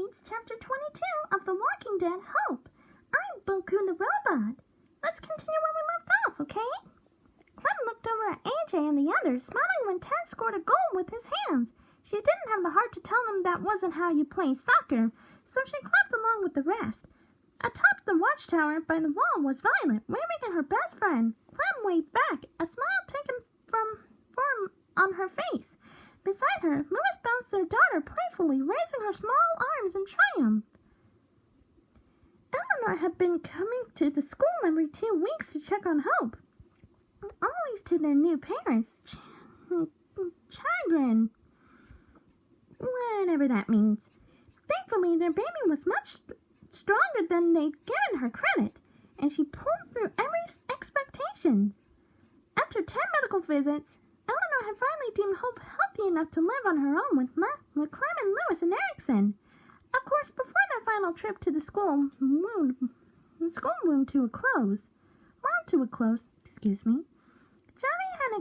reads Chapter 22 of The Walking Dead Hope. I'm Bokkun the Robot. Let's continue where we left off, okay? Clem looked over at AJ and the others, smiling when Ted scored a goal with his hands. She didn't have the heart to tell them that wasn't how you play soccer, so she clapped along with the rest. Atop the watchtower by the wall was Violet, waving at her best friend. Clem waved back, a smile taken from on her face. Beside her, Louis bounced their daughter playfully, raising her small arms in triumph. Eleanor had been coming to the school every 2 weeks to check on Hope, always to their new parents' chagrin, whatever that means. Thankfully, their baby was much stronger than they'd given her credit, and she pulled through every expectation. After 10 medical visits, Eleanor had finally deemed Hope healthy enough to live on her own with Clem and Louis and Erickson. Of course, before their final trip to the school wound to a close, Johnny had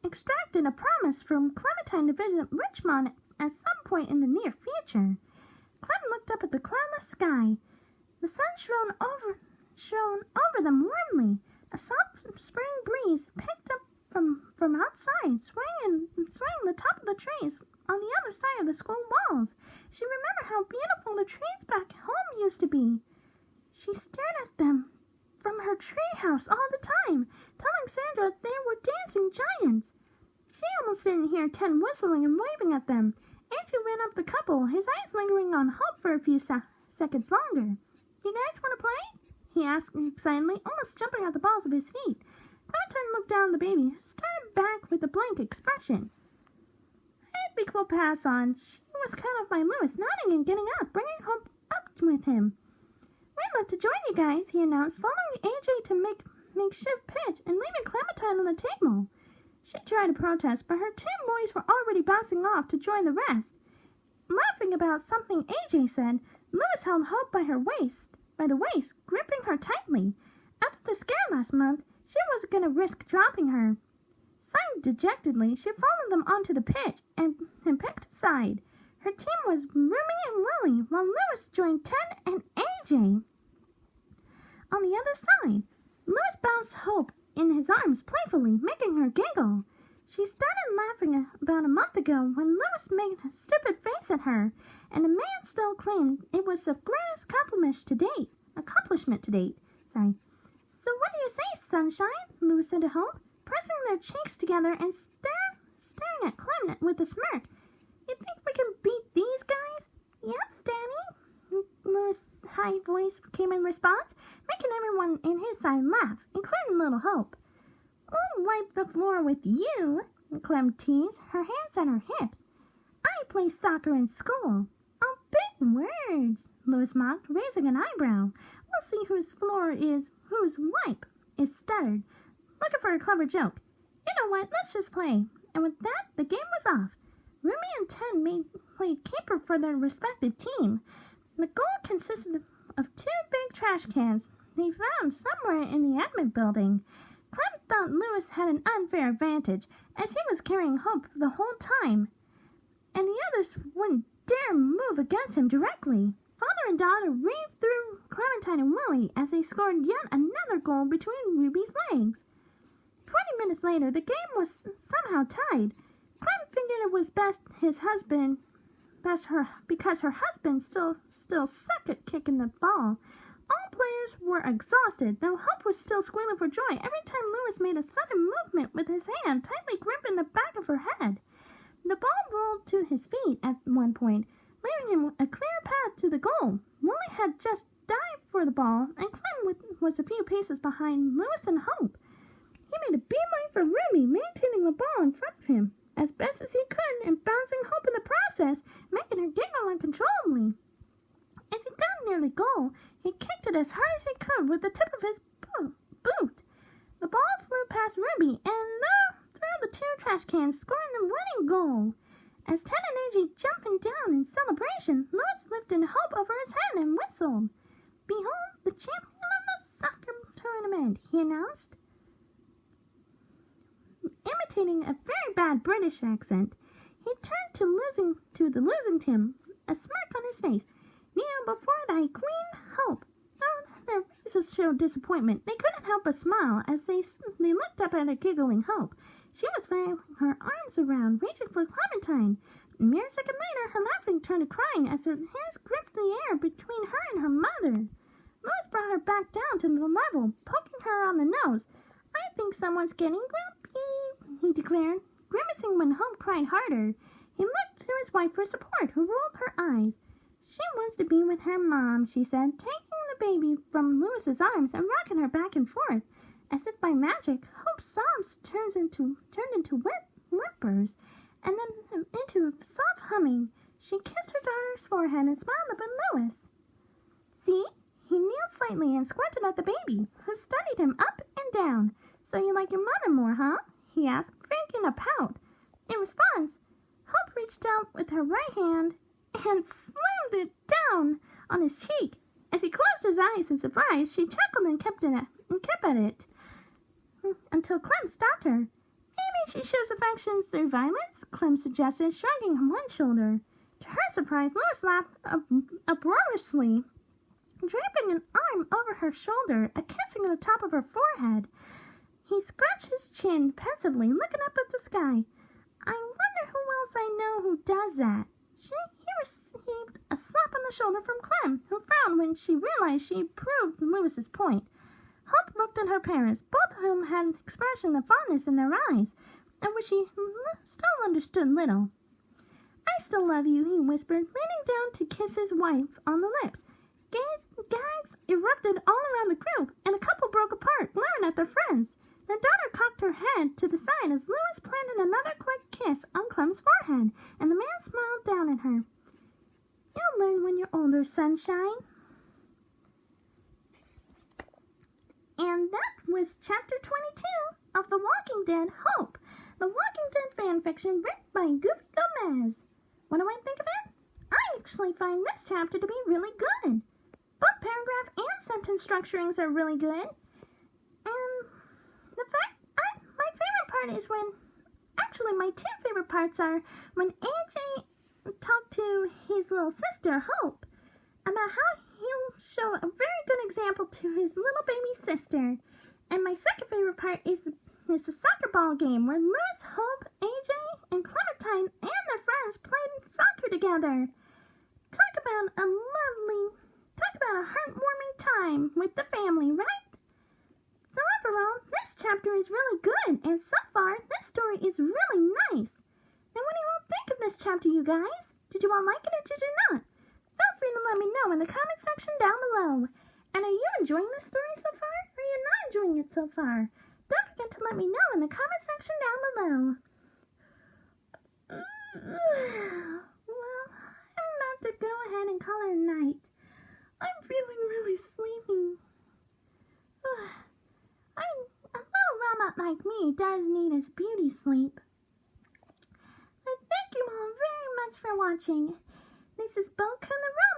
extracted a promise from Clementine to visit Richmond at some point in the near future. Clem looked up at the cloudless sky. The sun shone over them warmly. A soft spring breeze picked up from outside, swaying the top of the trees on the other side of the school walls. She remembered how beautiful the trees back home used to be. She stared at them from her treehouse all the time, telling Sandra they were dancing giants. She almost didn't hear Ted whistling and waving at them. Andrew ran up the couple, his eyes lingering on Hope for a few seconds longer. "You guys want to play?" he asked excitedly, almost jumping at the balls of his feet. Clementine looked down at the baby, started back with a blank expression. "I think we'll pass on." She was cut off by Louis nodding and getting up, bringing Hope up with him. "We'd love to join you guys," he announced, following AJ to make makeshift pitch and leaving Clementine on the table. She tried to protest, but her 2 boys were already bouncing off to join the rest. Laughing about something AJ said, Louis held Hope by the waist, gripping her tightly. After the scare last month, she wasn't going to risk dropping her. Sighing dejectedly, she followed them onto the pitch and picked a side. Her team was Rumi and Willie, while Louis joined Ted and AJ. On the other side, Louis bounced Hope in his arms playfully, making her giggle. She started laughing about a month ago when Louis made a stupid face at her, and the man still claimed it was the greatest accomplishment to date. "So what do you say, sunshine?" Louis said to Hope, pressing their cheeks together and staring at Clem with a smirk. "You think we can beat these guys?" "Yes, Danny," Louis' high voice came in response, making everyone in his side laugh, including little Hope. "I'll wipe the floor with you," Clem teased, her hands on her hips. "I play soccer in school." "Oh, big words," Louis mocked, raising an eyebrow. "We'll see whose wipe is stuttered. Looking for a clever joke. You know what, let's just play." And with that, the game was off. Rumi and Ted played keeper for their respective team. The goal consisted of 2 big trash cans they found somewhere in the admin building. Clem thought Louis had an unfair advantage, as he was carrying Hope the whole time, and the others wouldn't dare move against him directly. Father and daughter raved through Clementine and Willie as they scored yet another goal between Ruby's legs. 20 minutes later, the game was somehow tied. Clem figured it was because her husband still sucked at kicking the ball. All players were exhausted, though Hope was still squealing for joy every time Louis made a sudden movement with his hand, tightly gripping the back of her head. The ball rolled to his feet at one point, leaving him a clear path to the goal. Willie had just dived for the ball, and Clem was a few paces behind Louis and Hope. He made a beeline for Ruby, maintaining the ball in front of him as best as he could and bouncing Hope in the process, making her giggle uncontrollably. As he got near the goal, he kicked it as hard as he could with the tip of his boot. The ball flew past Ruby and through the 2 trash cans, scoring the winning goal. As Ted and AJ jumping down in celebration, Louis lifted Hope over his head and whistled. "Behold the champion of the soccer tournament," he announced. Imitating a very bad British accent, he turned to the losing team a smirk on his face. Kneel before thy queen, Hope. Though their faces showed disappointment, they couldn't help but smile as they looked up at a giggling Hope. She was flailing her arms around, reaching for Clementine. A mere second later, her laughing turned to crying as her hands gripped the air between her and her mother. Louis brought her back down to the level, poking her on the nose. I think someone's getting grumpy, he declared, grimacing when Hope cried harder. He looked to his wife for support, who rolled her eyes. She wants to be with her mom, she said, taking the baby from Louis's arms and rocking her back and forth. As if by magic, Hope's sobs turned into whimpers, and then into soft humming. She kissed her daughter's forehead and smiled up at Louis. See? He kneeled slightly and squinted at the baby, who studied him up and down. So you like your mother more, huh? He asked, faking a pout. In response, Hope reached out with her right hand and slammed it down on his cheek. As he closed his eyes in surprise, she chuckled and kept at it until Clem stopped her. Maybe she shows affections through violence, Clem suggested, shrugging one shoulder. To her surprise, Louis laughed uproariously, draping an arm over her shoulder, a kissing on the top of her forehead. He scratched his chin pensively, looking up at the sky. I wonder who else I know who does that. He received a slap on the shoulder from Clem, who frowned when she realized she proved Louis's point. Hope looked at her parents, both of whom had an expression of fondness in their eyes, of which she still understood little. I still love you, he whispered, leaning down to kiss his wife on the lips. Gags erupted all around the group, and a couple broke apart, glaring at their friends. Their daughter cocked her head to the side as Louis planted another quick kiss on Clem's forehead, and the man smiled down at her. You'll learn when you're older, sunshine. And that was Chapter 22 of The Walking Dead Hope, the Walking Dead fanfiction written by Goofy Gomez. What do I think of it? I actually find this chapter to be really good. Both paragraph and sentence structurings are really good. And my favorite part is when, actually my two favorite parts are when AJ talked to his little sister, Hope, about how he'll show a very good example to his little baby sister. And my second favorite part is the soccer ball game where Louis, Hope, AJ, and Clementine and their friends played soccer together. Talk about a heartwarming time with the family, right? So overall, this chapter is really good, and so far, this story is really nice. Now what do you all think of this chapter, you guys? Did you all like it or did you not? Feel free to let me know in the comment section down below. And are you enjoying this story so far, or are you not enjoying it so far? Don't forget to let me know in the comment section down below. Well, I'm about to go ahead and call it a night. I'm feeling really sleepy. A little robot like me does need his beauty sleep. And thank you all very much for watching. This is Bokkun the Robot.